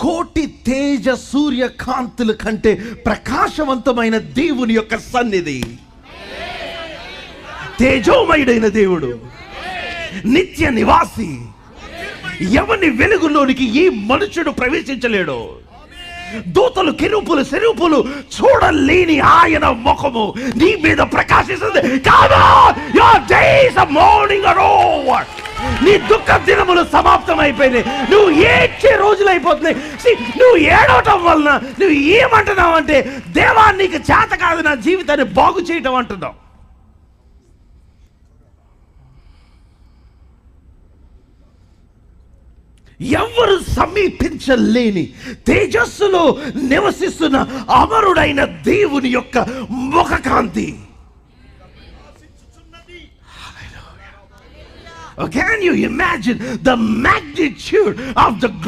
కోటి తేజ సూర్య కాంతుల కంటే ప్రకాశవంతమైన దేవుని యొక్క సన్నిధి. తేజోమయుడైన దేవుడు, నిత్య నివాసి, ఎవని వెలుగులోనికి ఈ మనుషుడు ప్రవేశించలేడు. దూతలు, కెరూపులు, సెరూపులు చూడలేని ఆయన ముఖము నీ మీద ప్రకాశిస్తుంది. నీ దుఃఖ దినములు సమాప్తం అయిపోయినాయి. నువ్వు ఏడ్చే రోజులు అయిపోతున్నాయి. నువ్వు ఏడవటం వలన నువ్వు ఏమంటున్నావు అంటే, దేవా నీకు చేత కాదు నా జీవితాన్ని బాగు చేయటం అంటున్నావు. ఎవరు సమీపించలేని తేజస్సులో నివసిస్తున్న అమరుడైన దేవుని యొక్క ముఖకాంతి. Can you imagine the magnitude of the